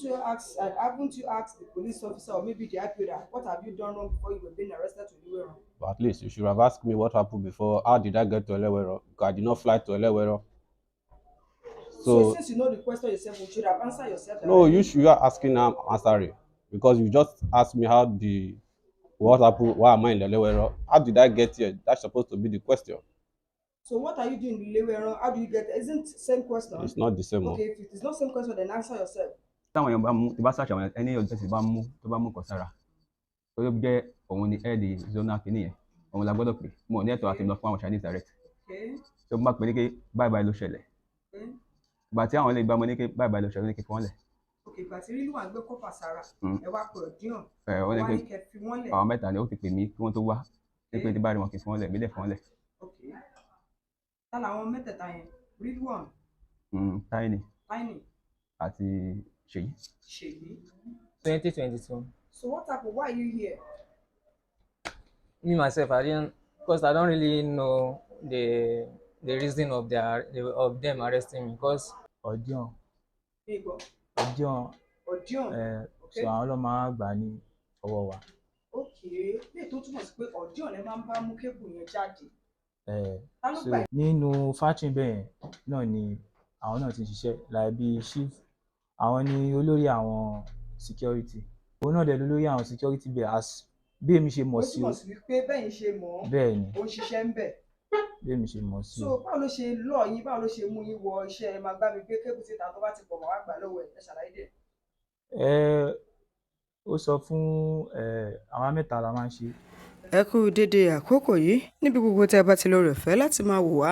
haven't you asked the police officer or maybe the IPO that what have you done wrong before you were being arrested to Iluwero? But at least you should have asked me what happened before. How did I get to Elewero? Because I did not fly to Elewero. So So since you know the question yourself, you should have answered yourself no, directly. you are asking now, I'm answering. Because you just asked me what happened, why am I in Elewero? How did I get here? That's supposed to be the question. So what are you doing in Iluwero? How do you get there? Isn't same question? It's not the same. Okay, if it is not same question, then answer yourself. táwọn èèyàn bá mú tó bá ṣàṣà wọn ẹni ọjọ́ tí bá mú tó bá mú kọ sára tó ló jẹ́ òun ni ẹ́ẹ̀dì zona kìíní yẹn òun la gbọ́dọ̀ pè mo ò ní ẹ̀tọ́ àti lọ fún àwọn Chinese direct tó bá pè ní pé báyìí báyìí ló ṣẹlẹ̀ ìgbà tí àwọn ilé ìgbà mo ní pé báyìí báyìí ló ṣẹlẹ̀ ní kí fi wọ́n lẹ̀. Okay, ìgbà tí rílù wà ń gbé kọ́pà sára ẹ wá pè Odiaon ó ní wá pé ní kẹ́ fi wọ́n lẹ̀. àwọn mẹ́ta ni ó ti pè mí kí wọ́n tó wá ní pé tí bá rí wọn kí fi wọ́n lẹ̀ mí dẹ̀ fi wọ́n lẹ̀. Okay, ta làwọn mẹ́tẹ̀ẹ̀ta yẹn? Rilwan, Tiny àti Ṣèyí. 2022. So what happened? Why are you here? Me myself, I didn't, because I don't really know the reason of them arresting me. Because Odiaon. Yinbo. Odiaon. Okay. So àwọn ló máa gbà ní ọwọ́ wa. Okay, lè tó túmọ̀ sí pé Odiaon lè máa ń bá mú kébù yẹn jáde. So nínú factory bẹ́ẹ̀ náà ni àwọn náà ti ń ṣiṣẹ́ láì bí chief àwọn ni olórí àwọn security òun náà dẹ̀ lórí àwọn security bẹ́ẹ̀ as bí èmi ṣe mọ̀ sí o. Ó túmọ̀ sí wípé bẹ́ẹ̀ ń ṣe mọ̀ bẹ́ẹ̀ ni ó ń ṣiṣẹ́ ń bẹ̀. bí èmi ṣe mọ̀ sí. So báwo ló ṣe lọ yín báwo ló ṣe mú yín wọ iṣẹ́ ẹ máa gbá mi gbé kébù síta tó bá ti pọ̀ mọ́ wá gbà lọ́wọ́ ẹ̀ ṣàlàyé dẹ̀. Ó sọ fún àwọn mẹ́ta la máa ń ṣe. Ẹ kú dédé àkókò yìí níbi gbogbo tí a bá ti lórí ọ̀fẹ́ láti máa wò wá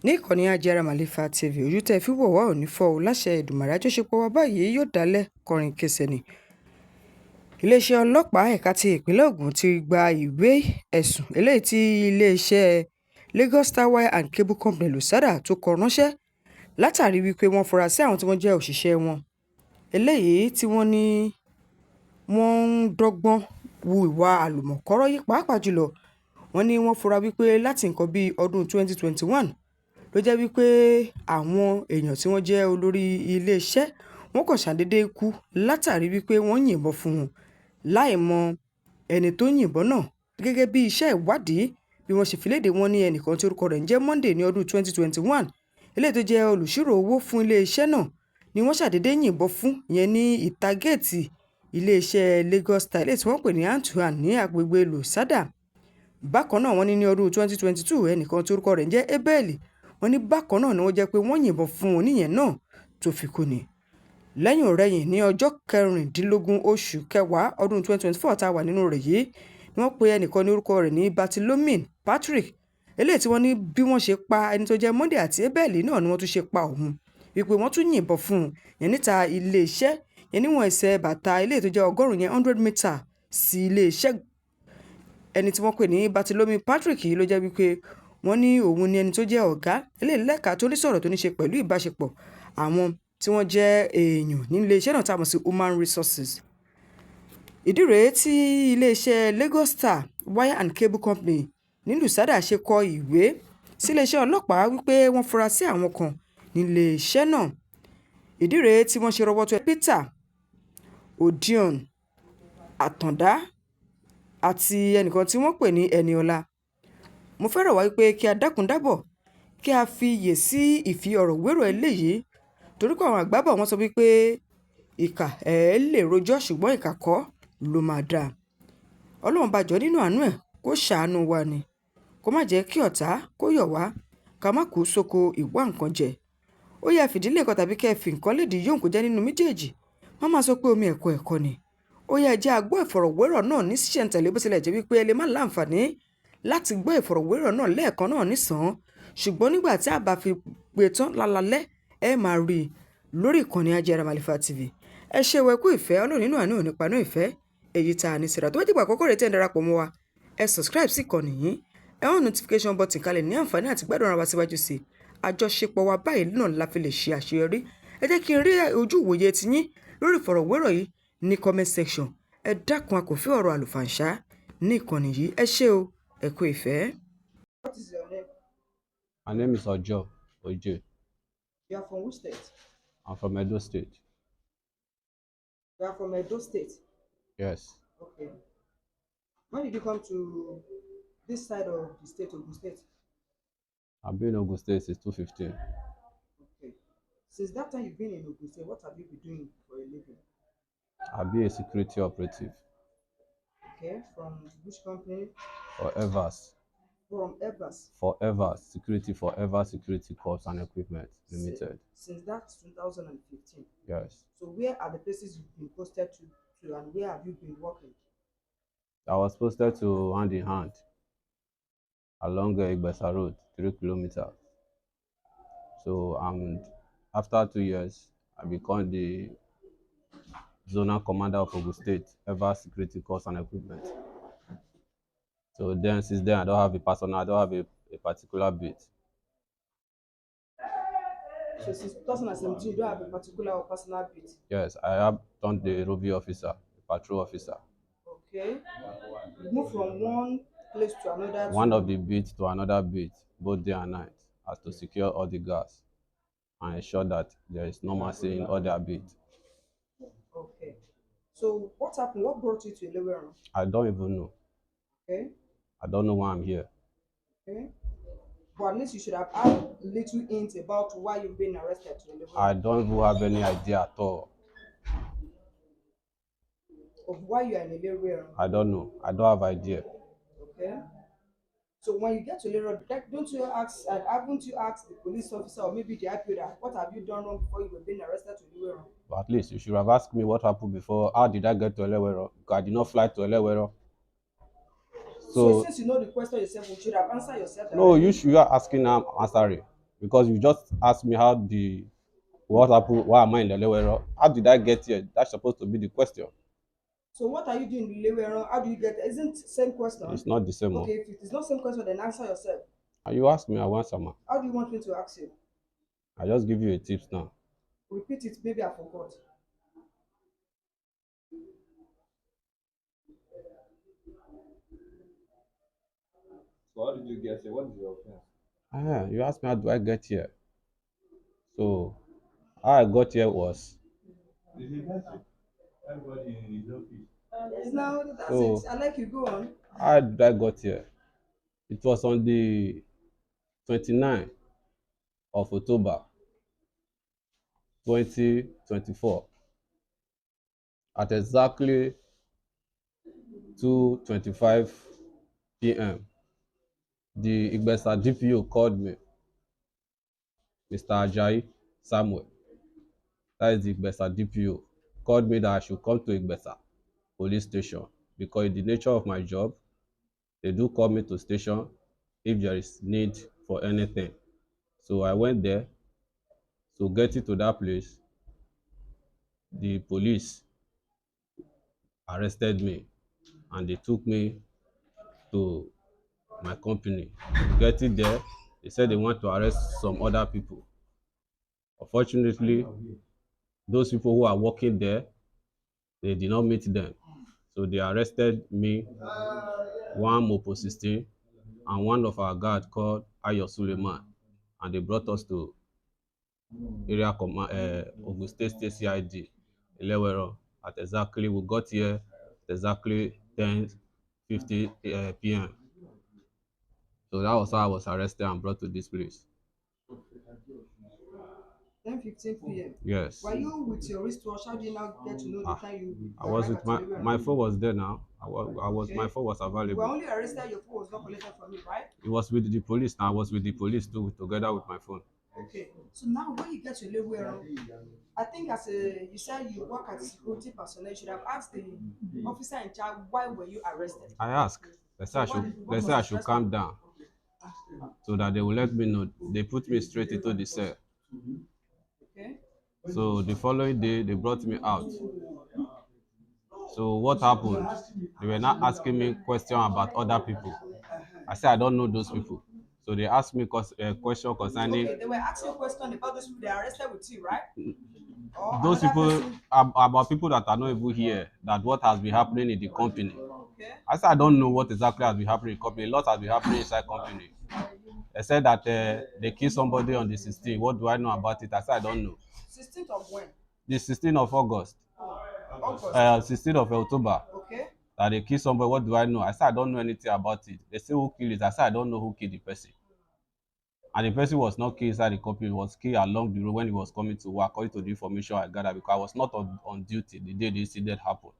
ní ìkànnì Ajara Malifa TV. Ojú tẹ́ fi wò wá ò ní fọ́ o láṣẹ Èdùmàrè. Àjọṣepọ̀ wa báyìí yóò dálẹ̀ kọrin kése ni. Iléeṣẹ́ ọlọ́pàá ẹ̀ka ti ìpínlẹ̀ Ògùn ti gba ìwé ẹ̀sùn eléyìí tí iléeṣẹ́ Lagos Star Wire and Cable Company Lusada tó kọ ránṣẹ́ látàrí wípé wọ́n fura sí àwọn tí wọ́n jẹ́ òṣìṣẹ́ wọn eléyìí tí wọ́n ní wọ́n ń dọ́gbọ́n wu ìwà àlùmọ̀kọ́rọ́ yìí pàápàá jùlọ wọ́n ní wọ́n fura wípé láti nǹkan bíi ọdún 2021 ló jẹ́ wípé àwọn èèyàn tí wọ́n jẹ́ olórí iléeṣẹ́ wọ́n kàn ṣàdédé kú látàrí wípé wọ́n yìnbọn fún wọn láì mọ ẹni tó yìnbọn náà. Gẹ́gẹ́ bí iṣẹ́ ìwádìí bí wọ́n ṣe fi léde wọn ní ẹnìkan tí orúkọ rẹ̀ ń jẹ́ Monday ní ọdún 2021 eléyìí tó jẹ́ olùṣírò owó fún iléeṣẹ́ náà ni wọ́n ṣàdédé yìnbọn fún ìyẹn ní ìta géètì iléeṣẹ́ Lagos Star eléyìí tí wọ́n pè ní Antoine ní agbègbè Lusada. Bákan náà wọ́n ní ní ọdún 2022 ẹnìkan tí orúkọ rẹ̀ ń jẹ́ Abel wọ́n ní bákan náà ni wọ́n jẹ́ pé wọ́n yìnbọn fún oníyẹn náà tó fi kú ni. Lẹ́yìn ọ̀rẹ́yìn ní ọjọ́ 16 oṣù kẹwàá ọdún 2024 tá a wà nínú rẹ̀ yìí ni wọ́n pe ẹnìkan ní orúkọ rẹ̀ ní Bartolome Patrick eléyìí tí wọ́n ní bí wọ́n ṣe pa ẹni tó jẹ́ Monday àti Abel náà ni wọ́n tún ṣe pa òun wípé wọ́n tún yìnbọn fún un yẹn níta iléeṣẹ́ yẹn níwọ̀n ẹsẹ̀ bàtà eléyìí tó jẹ́ 100 yẹn 100 meter sí iléeṣẹ́. Ẹni tí wọ́n pè ní Bartolome Patrick yìí ló jẹ́ wípé wọ́n ní òun ni ẹni tó jẹ́ ọ̀gá eléyìí lẹ́ka tó ní sọ̀rọ̀ tó ní ṣe pẹ̀lú ìbáṣepọ̀ àwọn tí wọ́n jẹ́ èèyàn ní iléeṣẹ́ náà tá a mọ̀ sí Human Resources. Ìdí rèé tí iléeṣẹ́ Lagos Star Wire and Cable Company ní Lusada ṣe kọ ìwé sí iléeṣẹ́ ọlọ́pàá wípé wọ́n fura sí àwọn kan ní iléeṣẹ́ náà. Ìdí rèé tí wọ́n ṣe Rowoto Peter Odiaon Àtàndá àti ẹnìkan tí wọ́n pè ní Eniola. Mo fẹ́ rọ̀ wá wípé kí a dákun dábọ̀ kí a fi iyè sí ìfi ọ̀rọ̀ wérò eléyìí torí pé àwọn àgbà bọ̀ wọ́n sọ wípé ìkà lè rojọ́ ṣùgbọ́n ìkà kọ́ ló máa dáa. Ọlọ́run bá jọ nínú àánú ẹ̀ kó ṣàánú wa ni kó má jẹ́ kí ọ̀tá kó yọ̀ wá ká má kú sóko ìwá nǹkan jẹ. Ó yẹ fìdílé kan tàbí kẹ́ fi nǹkan lédìí yóò kó jẹ́ nínú méjèèjì má máa sọ pé omi ẹ̀kọ́ ni. Ó yẹ jẹ́ agbọ́ ìfọ̀rọ̀wérọ̀ náà ní ṣísẹ̀ntẹ̀lé bó tilẹ̀ jẹ́ wípé ẹ lè má láǹfààní láti gbọ́ ìfọ̀rọ̀wérọ̀ náà lẹ́ẹ̀kan náà nísàn-án ṣùgbọ́n nígbà tí a bá fi pè tán lálalẹ́ ẹ máa rí i lórí ìkànnì Ajara Malifa TV. Ẹ ṣe wẹ̀kú ìfẹ́ Ọlọ́run nínú àánú òní paná ìfẹ́ èyí tá a ní síra tó bá dìgbà àkọ́kọ́ rẹ̀ tẹ́ ń darapọ̀ mọ́ wa ẹ subscribe sí ìkànnì yìí ẹ hàn notification button kalẹ̀ ní àǹfààní àti gbádùn ara wa síwájú sí àjọṣepọ̀ wa báyìí náà la fi lè ṣe àṣeyọrí. Ẹ jẹ́ kí n rí ojú ìwòye tiyín lórí ìfọ̀rọ̀wérọ̀ yìí ní comment section. Ẹ dákun a kò fẹ́ ọ̀rọ̀ àlùfàǹṣá ní ìkànnì yìí. Ẹ ṣé o ẹ kú ìfẹ́. What is your name? My name is Ojo. You are from which state? I'm from Edo State. You are from Edo State. Yes. Okay. When did you come to this side of the state, Ogun State? I've been in Ogun State since 2015. Okay. Since that time you've been in Ogun State, what have you been doing for a living? I've been a security operative Okay. From which company? for Evers. From Evers. For Evers Security, for Evers Security Corps and Equipment Limited. Since that 2015. Yes. So where are the places you've been posted to and where have you been working? I was posted to Hand in Hand along Igbesa Road, 3 kilometers. So, and after 2 years, I became the zonal commander of Ogun State, Evers Security Corps and Equipment. So then, since then, I don't have a particular beat. So since 2017, you don't have a particular or personal beat? Yes, I have turned the Rovi officer, a patrol officer. Okay. You move from one place to another. One of the beats to another beat, both day and night, as to secure all the gas and ensure that there is normalcy in all their beats. Okay. So what happened? What brought you to Ilese? I don't even know. Okay. I don't know why I'm here. Okay. But at least you should have had little hint about why you've been arrested to Ilese. I don't even have any idea at all. Of why you are in Ilese. I don't know. I don't have idea. Okay. So when you get to Ilese, don't you ask, and haven't you asked the police officer or maybe the IPO that what have you done wrong before you were being arrested to Ilese? But at least you should have asked me what happened before. How did I get to Elewero? Because I did not fly to Elewero. So since you know the question yourself, you should have answered yourself. No, you are asking now, I'm answering. Because you just asked me what happened, why am I in Elewero? How did I get here? That's supposed to be the question. So what are you doing in Ilese? How do you get? Isn't same question? It's not the same. Okay, if it is not same question, then answer yourself. And you ask me, I will answer. How do you want me to ask you? I just give you a tips now. Repeat it, maybe I forgot. So how did you get here? What is your offense? You asked me how do I get here. So how I got here was Everybody in his office. Yes, now that's So- it. I like you. Go on. how did I got here? It was on the 29th of October 2024 at exactly 2:25 p.m. The Igbesa DPO called me, Mr. Ajayi Samuel, that is the Igbesa DPO, called me that I should come to Igbesa police station because in the nature of my job, they do call me to station if there is need for anything. So I went there. So getting to that place, the police arrested me and they took me to my company. Getting there, they said they want to arrest some other people. Unfortunately, those people who are working there, they did not meet them. So they arrested me, one Mopo 16, and one of our guards called Ayo Suleiman. And they brought us to Ogun State CID, Ilewero, we got here at exactly 10:50 p.m. So that was how I was arrested and brought to this place. 10:15 p.m. Yes. Were you with your wristwatch? How do you now get to know the time you? I was with my phone was there now. Okay. My phone was You were available. only arrested. Your phone was not collected from you, right? It was with the police now. I was with the police too, together with my phone. Okay. So now when you get to Ilese, I think you said you work as a security personnel, you should have asked the officer in charge why were you arrested. I asked. They said I should calm down so that they will let me know. They put me straight into the cell. Okay. So the following day, they brought me out. So what happened? They were not asking me questions about other people. I said I don't know those people. So they asked me a question concerning. Okay, they were asking you a question about those people they arrested with you, right? Or those another people person? about people that are not even here, that what has been happening in the company. Okay. I said I don't know what exactly has been happening in the company. A lot has been happening inside company. They said that they killed somebody on the 16th. What do I know about it? I said I don't know. 16th of when? The 16th of August. August. 16th of October. Okay. That they kill somebody. What do I know? I said I don't know anything about it. They say who killed it. I said I don't know who killed the person. And the person was not killed inside the company. He was killed along the road when he was coming to work, according to the information I gathered, because I was not on duty the day the incident happened.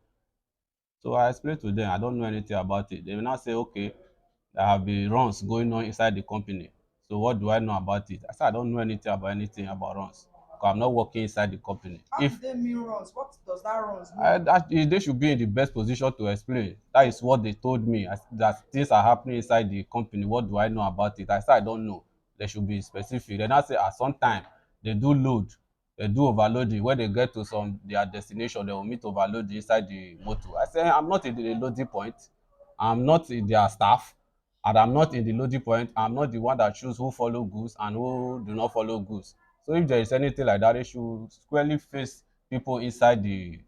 So I explained to them, I don't know anything about it. They will now say, okay, there have been runs going on inside the company. So what do I know about it? I said, I don't know anything about runs. Because I'm not working inside the company. How do they mean runs? What does that runs mean? They should be in the best position to explain. That is what they told me, that things are happening inside the company. What do I know about it? I said, I don't know. They should be specific. Then I say, at some time, they do load, they do overloading. When they get to their destination, they will meet overloading inside the motor. I say, I'm not in the loading point. I'm not in their staff. And I'm not in the loading point. I'm not the one that choose who follow goods and who do not follow goods. So if there is anything like that, they should squarely face people inside the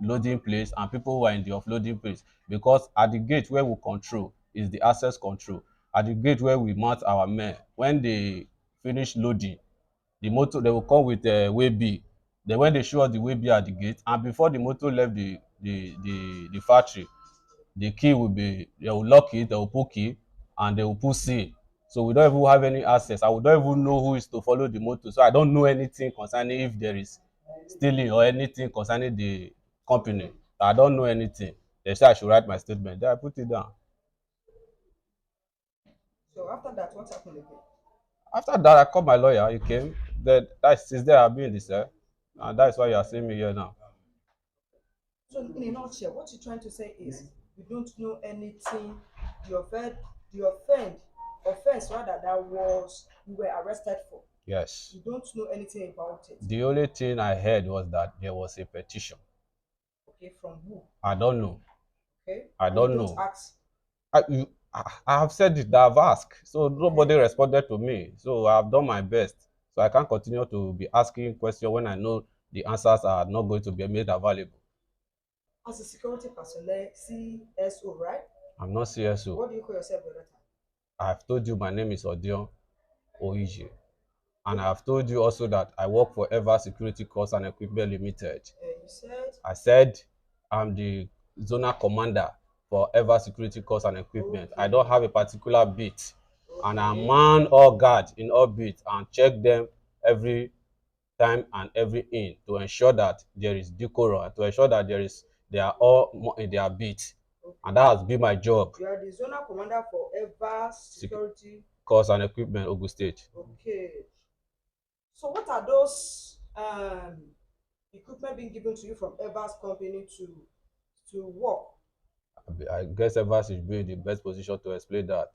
loading place and people who are in the offloading place, because at the gate where we control is the access control. At the gate where we mount our men, when they finish loading the motor, they will come with a way B. Then when they show us the way B at the gate, and before the motor left the factory, the key will be, they will lock it, they will put key, and they will put seal. So we don't even have any access. I don't even know who is to follow the motor. So I don't know anything concerning if there is stealing or anything concerning the company. I don't know anything. They say I should write my statement. Then I put it down. So after that, what happened again? After that, I called my lawyer. He came. Since then, I've been in the cell. And that's why you are seeing me here now. So in a nutshell, what you're trying to say is you don't know anything. The offense rather that was you were arrested for. Yes. You don't know anything about it. The only thing I heard was that there was a petition. Okay, from who? I don't know. Okay. I And don't you know. Ask. I have said it, I've asked. So nobody responded to me. So I've done my best. So I can't continue to be asking questions when I know the answers are not going to be made available. As a security personnel, CSO, right? I'm not CSO. What do you call yourself by that time? I've told you my name is Odiaon Oije. And I've told you also that I work for Ever Security Course and Equipment Limited. You said? I said I'm the zonal commander for Ever Security Course and Equipment. Okay. I don't have a particular beat. Okay. And I man all guard in all beats and check them every time and every in to ensure that there is decorum, to ensure that they are all in their beat. Okay. And that has been my job. You are the zonal commander for Ever Security Course and Equipment, Ogun State. Okay. So what are those equipment being given to you from Ever's company to work? I guess Evers is being in the best position to explain that.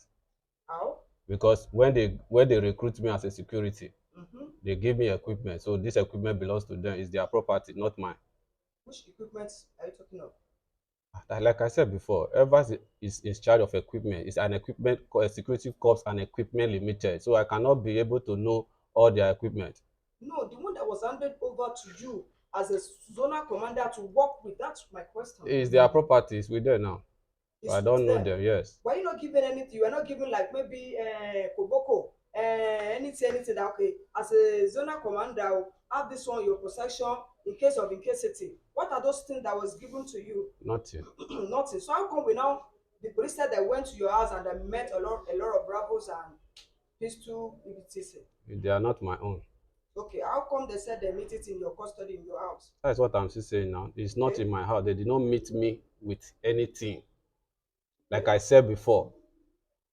How? Because when they recruit me as a security, they give me equipment. So this equipment belongs to them. It's their property, not mine. Which equipment are you talking of? Like I said before, Evers is in charge of equipment. It's an equipment, a security corps and equipment limited. So I cannot be able to know all their equipment. No, the one that was handed over to you as a zonal commander to work with, that's my question. It's their property. It's with them now. So I don't know them, yes. Why are you not giving anything? You are not giving like maybe Koboko, anything that, okay, as a zonal commander, have this one your possession in case of incasity. What are those things that was given to you? Nothing. Nothing. So how come the police said they went to your house and they met a lot of bravos and pistol etc. They are not my own. Okay, how come they said they meet it in your custody in your house? That's what I'm still saying now. It's not in my house. They did not meet me with anything. Like I said before,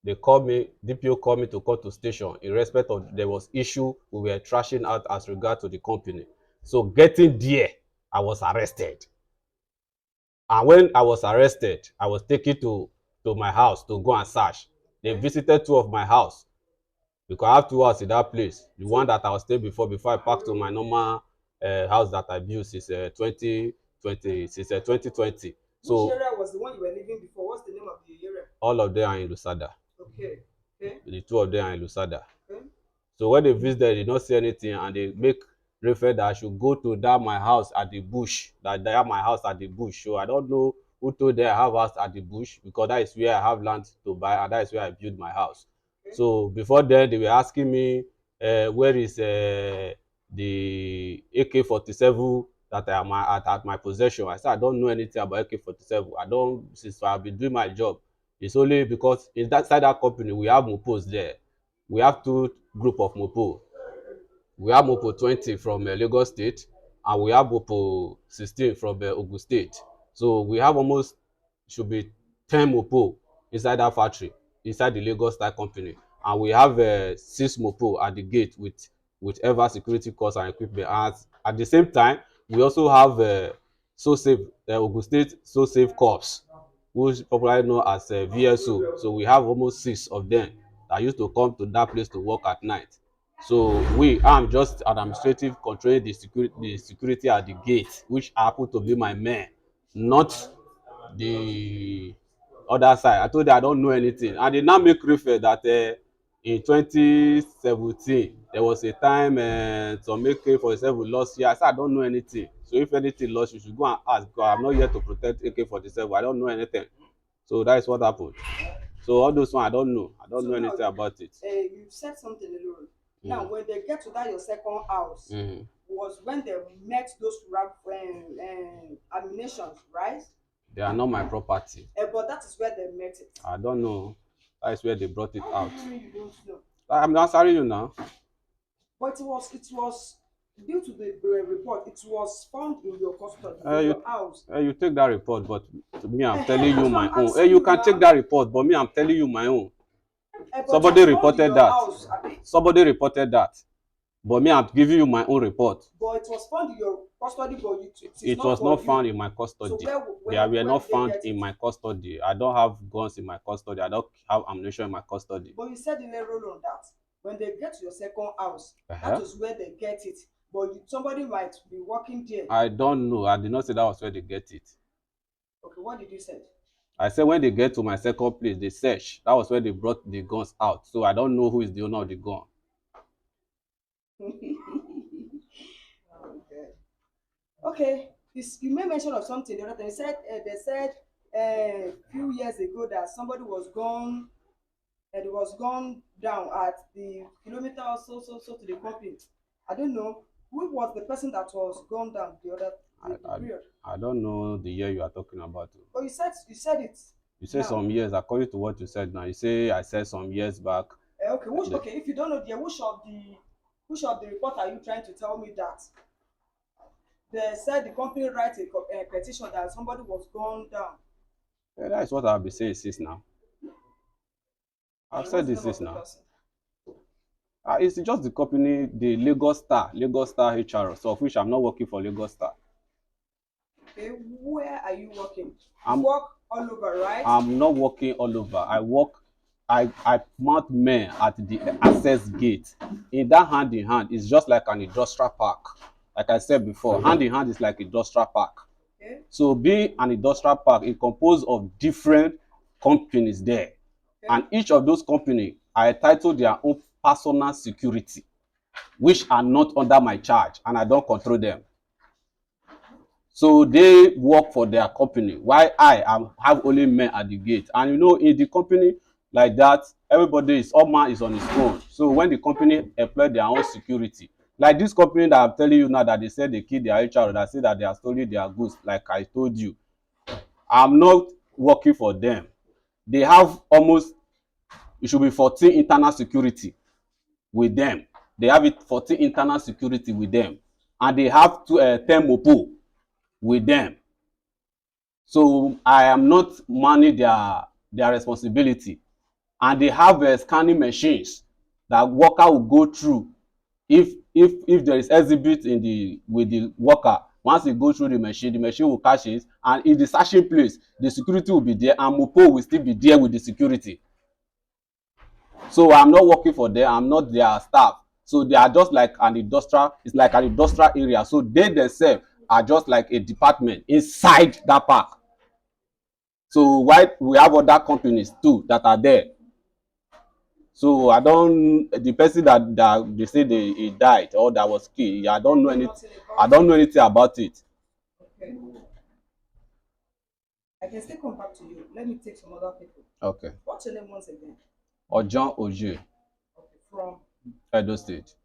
they called me, DPO called me to come to station in respect of there was issue we were trashing out as regard to the company. So getting there, I was arrested. And when I was arrested, I was taken to my house to go and search. They visited two of my house because I have 2 houses in that place. The one that I was staying before I packed to my normal house that I built since 2020. So which area was the one you were living before? What's the name of the area? All of them are in Lusada. Okay. The 2 of them are in Lusada. Okay. So when they visited, they did not say anything, and they make refer that I should go to that my house at the bush. That they have my house at the bush. So I don't know who told them I have house at the bush, because that is where I have land to buy, and that is where I build my house. Okay. So before then, they were asking me where is the AK-47 that I am at my possession. I said I don't know anything about AK-47. I don't, since I've been doing my job. It's only because inside that company we have mopos there. We have two group of mopo. We have mopo 20 from Lagos State, and we have mopo 16 from Ogun State. So we have almost, should be 10 mopo inside that factory, inside the Lagos State company, and we have 6 mopo at the gate with ever security course and equipment. And at the same time, we also have so safe Ogun State so safe corps, which popularly known as VSO. So we have almost 6 of them that used to come to that place to work at night. So I'm just administrative controlling the security at the gate, which happen to be my men, not the other side. I told you I don't know anything, and they now make refer that in 2017 there was a time some AK-47 lost here. I said I don't know anything. So if anything lost, you should go and ask, because I'm not here to protect AK-47. I don't know anything. So that is what happened. So all those one I don't know. I don't know anything about it. You said something alone. Now, when they get to that your second house, was when they met those ammunitions, right? They are not my property. But that is where they met it. I don't know. That is where they brought it out. You don't know. I'm answering you now. But it was due to the report. It was found in your custody, in your house. You take that report, but to me, I'm telling you my own. You can take that report, but me, I'm telling you my own. Somebody reported that. Somebody reported that. But me, I'm giving you my own report. But it was found in your custody, but it was not found in my custody. So they were not found in my custody. I don't have guns in my custody. I don't have ammunition in my custody. But you said in a roll on that. When they get to your second house, that is where they get it. But somebody might be working there. I don't know. I did not say that was where they get it. Okay, what did you say? I said when they get to my second place, they search. That was where they brought the guns out. So I don't know who is the owner of the gun. Okay, you made mention of something the other time. They said a few years ago that somebody was gone, and it was gone down at the kilometer or so to the company. I don't know who was the person that was gone down the other period. I don't know the year you are talking about. But you said it. You said some years, according to what you said now. You say I said some years back. Okay, if you don't know the which of the report are you trying to tell me that? They said the company write a petition that somebody was gone down. Yeah, that is what I'll be saying since now. I've said this since now. It's just the company, the Lagos Star HR, so of which I'm not working for Lagos Star. Okay, where are you working? You work all over, right? I'm not working all over. I mount men at the access gate. In that hand in hand, it's just like an industrial park. Like I said before, hand in hand is like industrial park. Okay. So being an industrial park, it composed of different companies there. Okay. And each of those companies are entitled their own personal security, which are not under my charge, and I don't control them. So they work for their company, while I have only men at the gate. And you know, in the company like that, all man is on his own. So when the company employ their own security, like this company that I'm telling you now that they said they killed their HR, that say that they are stealing their goods, like I told you, I'm not working for them. They have almost, it should be 14 internal security with them. They have 14 internal security with them, and they have 10 mopo with them. So I am not managing their responsibility, and they have scanning machines that worker will go through. If there is exhibit with the worker, once he go through the machine will catch it, and in the searching place, the security will be there, and mopo will still be there with the security. So I'm not working for them. I'm not their staff. So they are just like an industrial. It's like an industrial area. So they themselves are just like a department inside that park. So why we have other companies too that are there. So the person that they say he died or that was killed, I don't know anything. I don't know anything about it. Okay. I can still come back to you. Let me take some other people. Okay. What's your name once again? Odiaon. Okay, from Edo State.